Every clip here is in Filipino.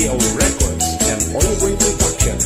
CEO Records and ongoing production.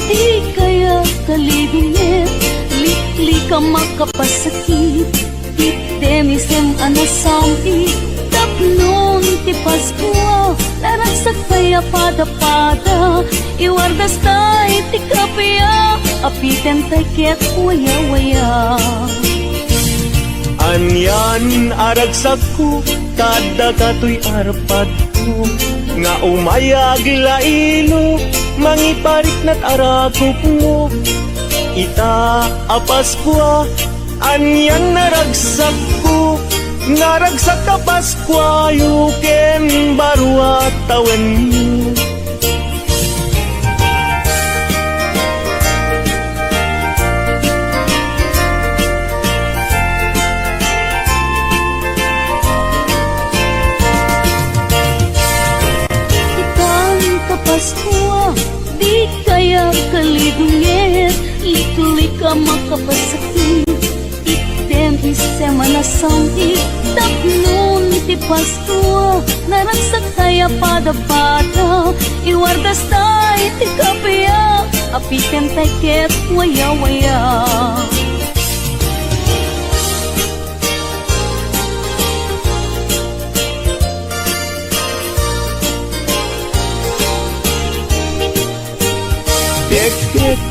Di kaya kalibingin, likli ka makapasakit, itemisem anasampi, tapnon ti Paskwa, laragsak kaya pada-pada, iwardas tay ti kapya, apiten tay ket waya-waya. Anyan aragsak ko, kada kato'y arpad ko, nga umayag lailo, mangiparik na't aragok mo. Ita apaskwa, anyan naragsak ko, naragsak ka Paskwa, yuken barwa tawen mo. Paskwa, di kaya kalidungit, likli ka makapasakit, item isem anasampi, tapnon ti Paskwa, naragsak kaya pada-pada, iwardas tay ti kapya, apiten tay ket waya-waya.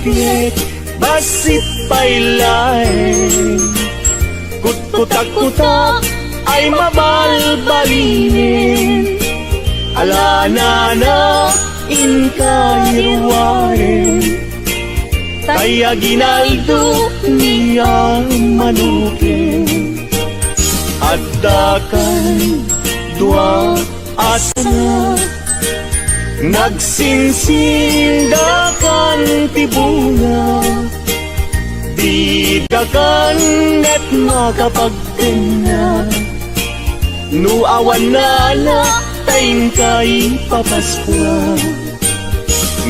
Kek, basit pailay, kutak-kutak ay mabalbalinin, alanana inkahirwarin, kaya ginaldo niya manukin, addakan dua asana, nagsinsindakan ti bunga, didakan net makapagtena, nuawan nala tayin kay Papaskwa,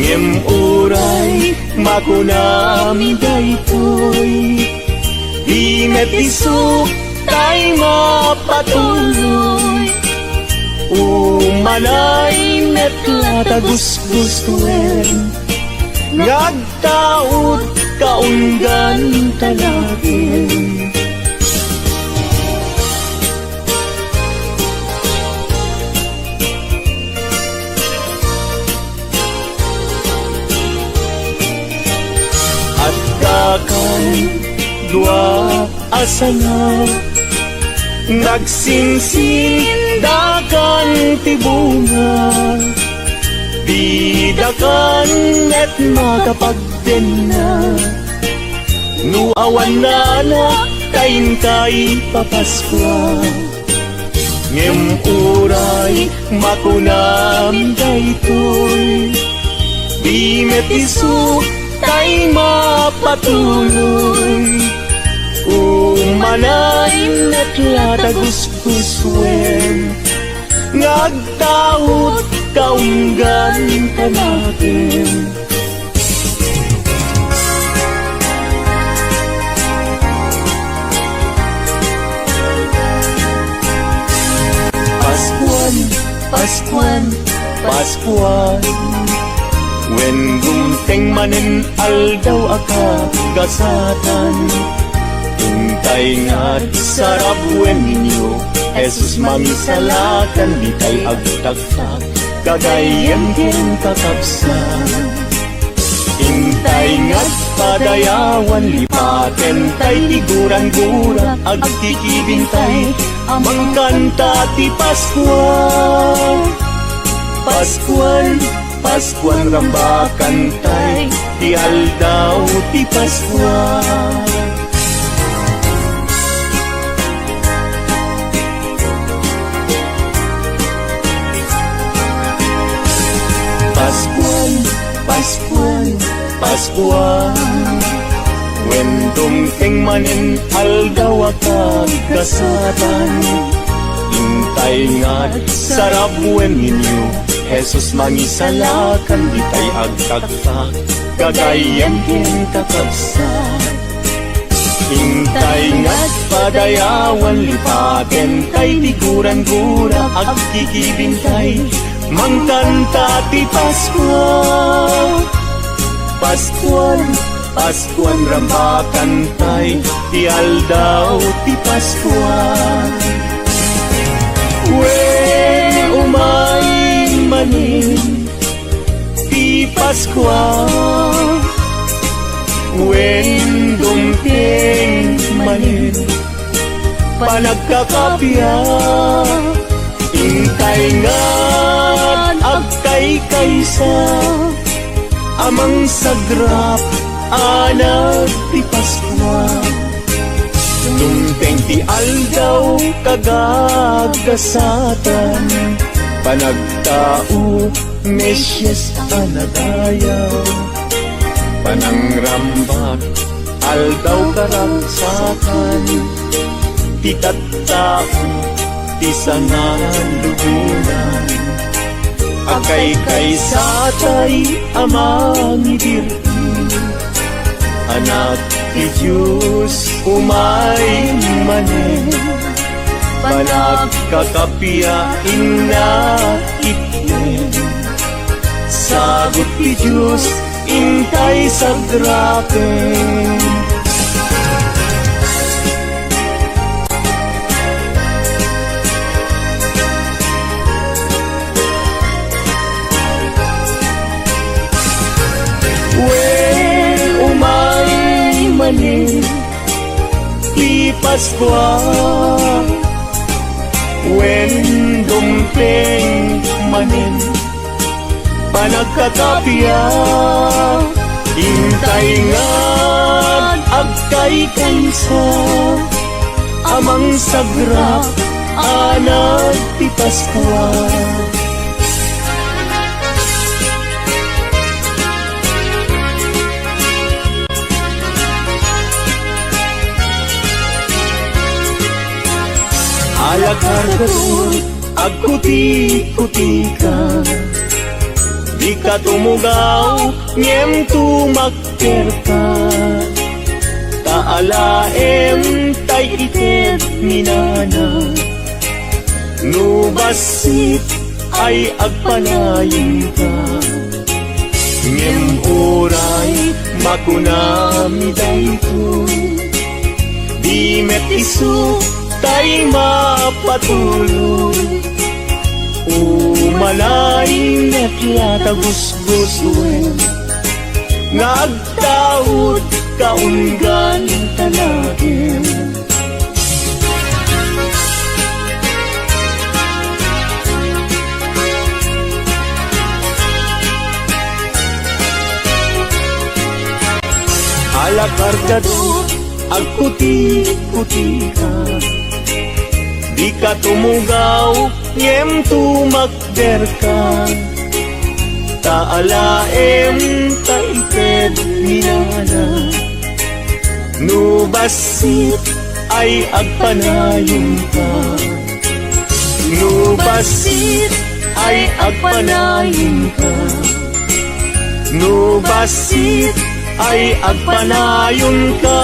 ngem uray makunami daytoy, di metisok tay mapatuloy, umanay net latagus-gustuin, ngagtaot kaunggan talagin. At kakan dua asana, nagsinsindakan ti bunga, didakan at makapagdena, nuawan nala tayin kay Papaskwa, ngem uray makunam daytoy di met isu tay mapatuloy umanay met lataguskuswen ngagtaot kaunggan ka natin. Paskuan, Paskuan, when gumteng manen aldaw akagasatan, hintay nga't sarap when ninyo, Jesus mangisalakan, di kay agtagtag, kagayan ken kakapsan. Hintay nga't padayawan, lipaten tay tiguran-gura, agkikibintay, amang kanta ti Paskuan. Paskuan, Paskuan rambakan tay, ti aldaw ti Paskuan. Paskuan, Paskuan, Paskuan, when dumteng manen aldaw akagasatan, hintay nga't sarap when ninyo, Jesus mangisalakan, di tay agtagtag, kagayan ken kakabsat. Hintay nga't padayawan, lipaten tay tiguran-gura, agkikibintay, mangkanta ti Paskuan. Paskuan, Paskuan rambakan tay, ti aldaw ti Paskuan. When umay manin ti Paskuan, when dumteng manin panagkakapya, hintay nga't agkay kaysa, amang sagrap anak ti Paskuan. Dumteng ti aldaw kagagasatan, panagtao Mesyes anadayaw, panangrambak aldaw karagsakan, ti tattao ti sangan lubunan, akay kaysatay amang ibirti, anak ti Diyos umay manen, panagkakapiyain na itnen, sagot ti Diyos intay sagrapen. Manin ti Paskuan, when dumteng manin panagkakapya, hintay nga't agkay kaysa, amang sagrap anak ti Paskuan. Alakargador, agkuti-kuti ka, di ka tumugaw, ngem tumakter ka, taalaem tay ited minana, nubasit ay agpanayin ka, ngem oray makunami daytoy, di met isu tay mapatuloy, umalay net latagusguswen, ngagtaot kaunggan tanagin. Alakargador, agkuti-kuti ka, di ka tumugaw, ngem tumakder ka. Taalaem taited minana, no basit ay agpanayon ka. No basit ay agpanayon ka. No basit ay agpanayon ka.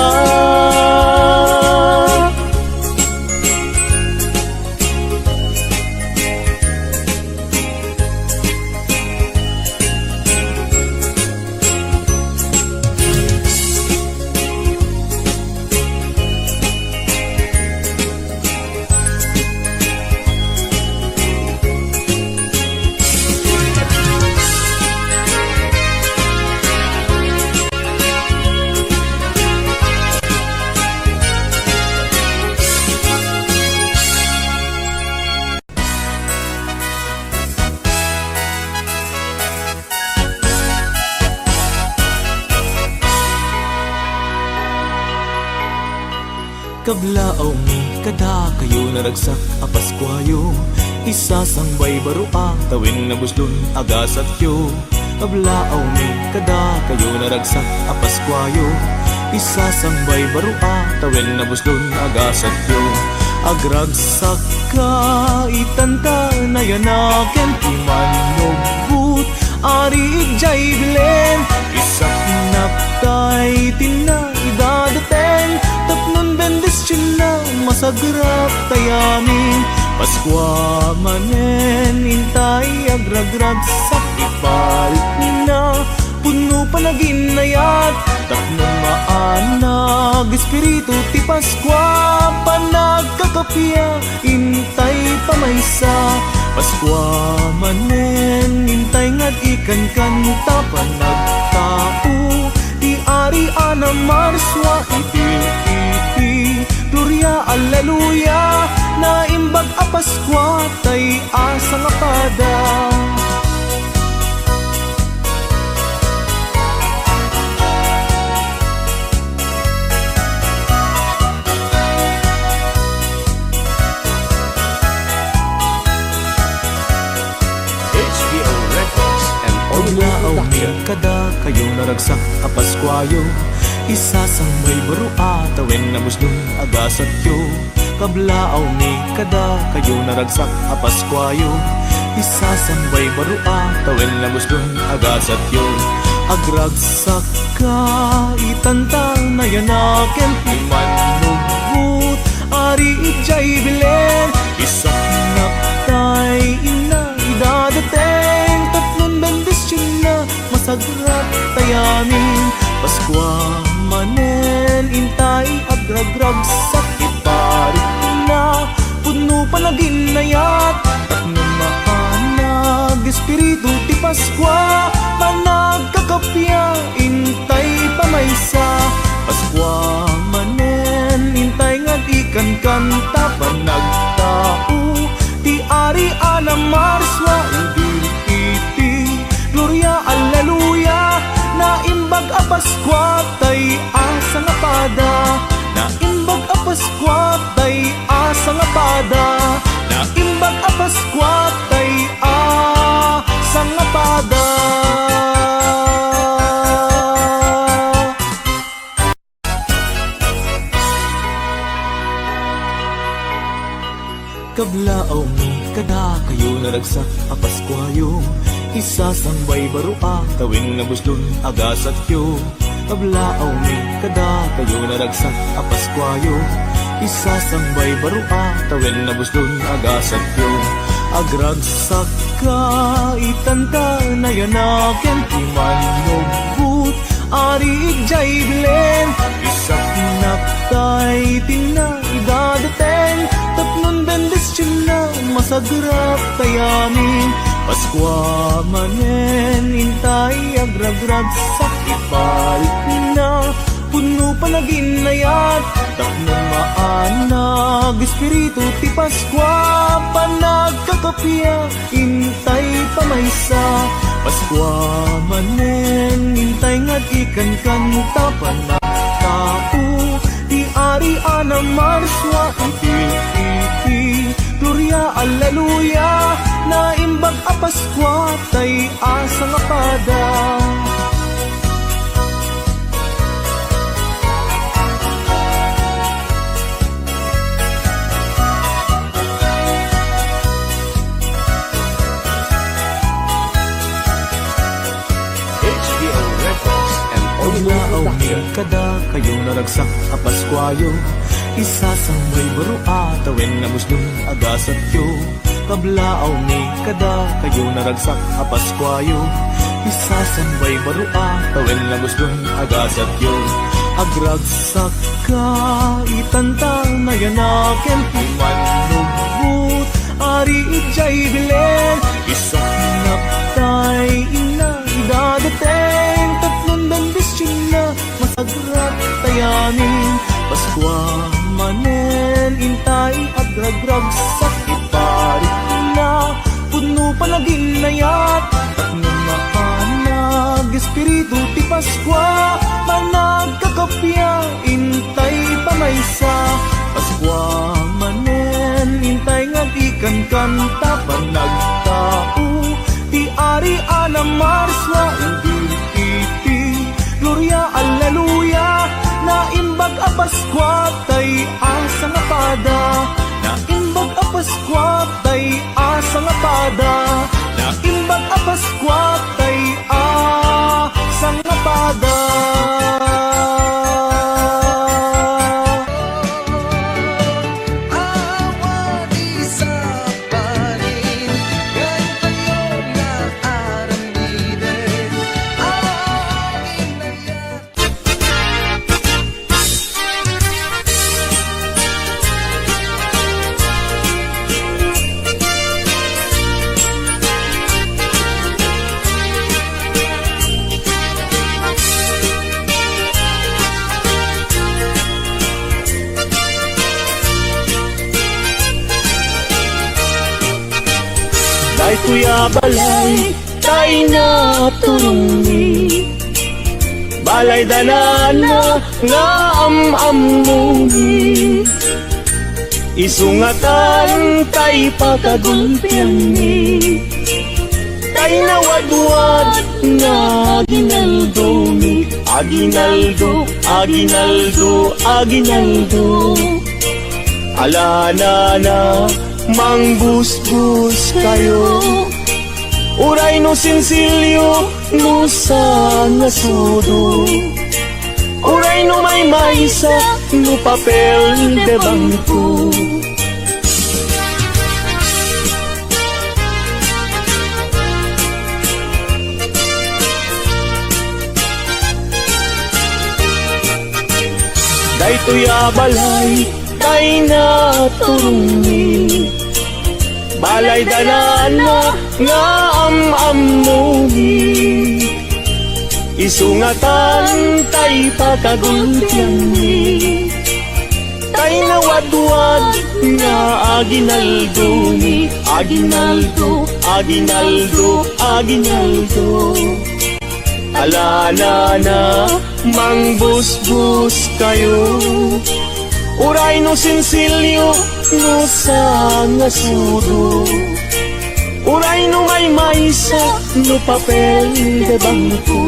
Kablaaw mi kada kayo naragsak apaskwayo, isasangbay barua tawin na buslon agasat yo. Kablaaw mi kada kayo naragsak apaskwayo, isasangbay barua tawin na buslon agasat yo. Agragsak ka itanta na yanaken timanugbut ari jay bilen, isak naptay tina idadateng tapnon bendisyon na masagrap tayamin. Paskwa manen intay agragrag sak ibalik na puno panaginayat tapnon maanag espiritu ti Paskwa panagkakapia intay pamaysa. Paskwa manen intay ngad ikan kanta panagtao di ari ana marswa iti gloria alleluia na imbag a Paskwa tay asa nga pada. HBO Records and Kablaaw Only mi Production. kada kayo naragsak a Paskwayo, isasangbay barua tawin na buslon agasat yo. Kablaaw mi kada kayo naragsak a Paskwayo, isasangbay barua tawin na buslon agasat yo. Agragsak ka itanta na yanaken imanugbut ari ijay bilen, isak naptay ina idadateng tatlon bendisyon na masagrap tayamin. Paskwa manen intay agragrag sak iparit na puno panaginayat tapnon maanag espiritu ti Paskwa managkakapya intay pamaysa. Paskwa manen intay nga ikan kanta panagtao ti ari ana marswa iti gloria alleluia na imbag a Paskwa tay asa nga pada. Na imbag a Paskwa tay asa nga pada. Na imbag a Paskwa tay asa nga pada. Kablaaw mi kada kayo naragsak a Paskwayo, isasangbay barua tawin na buslon agasat yo. Kablaaw mi kada kayo naragsak a Paskwayo, isasangbay barua tawin na buslon agasat yo. Agragsak ka itanta na yanaken timanugbut ari jay bilen, isak naptay tina idadateng tapnon bendisyon na masagrap tayamin. Paskwa manen intay agragrag sak ibalik na puno panaginayat tapnon maanag espiritu ti Paskwa panagkakapya intay pamaysa. Paskwa manen intay ngad ikan kanta panagtao di ari ana marswa iti Gloria, Alleluia, naimbag a Paskwa, tay asa nga pada. HBO Records and Paglaw ni kada kayo naragsak a Paskwayo, isa sang may barua tawen na musdong agasat yo. Kablaaw ni kada kayo naragsak a Paskwayo, isa sang may barua tawen na musdong agasat yo. Agragsak ka itantang na yanaken imanugbut ari ijay bilen isak naptay ina idadateng tatlong bendisyon na masagrat tayanin Paskwa manen intay agragragsak iparit na puno palaging nayat tatlong mahanag espiritu ti Paskwa managkakapya intay pamaysa Paskwa manen intay nga ikan kanta panagtao ti ari ana marswa iti Gloria, Alleluia, naimbag a Paskwa tay asa nga pada. Naimbag a Paskwa tay asa nga pada. Naimbag a Paskwa tay asa nga pada. Ay kuya balay, tay na turungi balay danana nga amuni isungatan tay pagagulpian ni tay nawadwad nga aginaldo ni aginaldo, aginaldo, aginaldo alana na mangbus-bus kayo uray no sinsilyo no sa nasudo uray no may maysa no papel de bangko daytoy balay tay na turungi balay danana nga amuni isungatan tay pagagulpian ni tay nawadwad nga aginaldo ni aginaldo, aginaldo, aginaldo alana na mangbus-bus kayo uray no sinsilyo no sa nasudo uray no may maysa no papel de bangko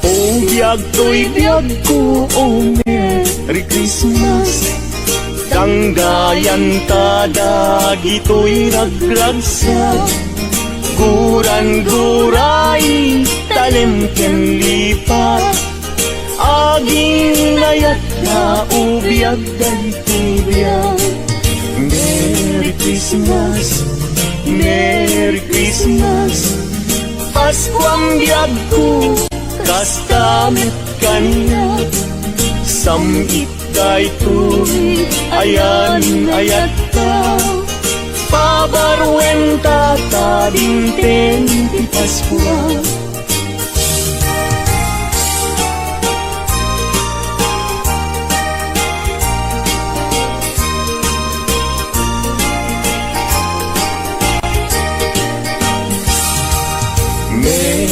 oh biyag to'y biyag ko oh Merry Christmas Danggayan tada gito'y naglagsa Guran-guray talemken lipat Aging nayat na ubiyag daytibiyag Merry Christmas, Merry Christmas Paskwang biyag ko kastamit kanina Samit kay turi ayan ayat ka pabarwen tatabinten ti Paskwa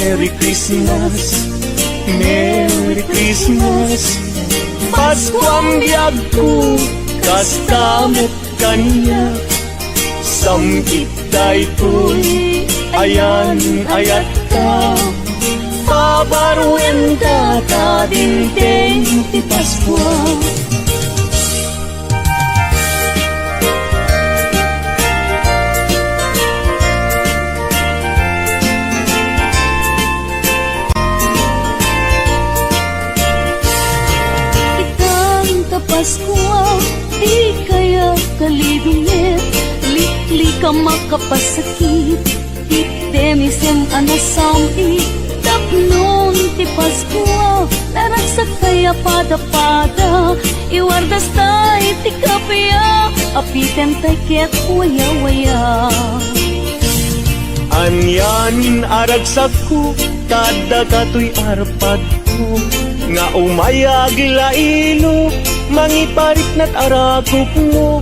Merry Christmas, Merry Christmas. Pasko ang biyag ko, kastamot kanya. Samkit daytoy, ayan ayat ka. Pabaruin ka ta dinteng ti Pasko. Pasko, di kaya kalibingit, likli ka makapasakit, itemisem anasami, tapnon ti Pasko, naragsak kaya pada-pada, iwardas tay ti kapya, apiten tay ket waya-waya. Anyanin aragsak ko, kada kato'y arpad ko, nga umayag lailo, mangiparit na't aragop mo.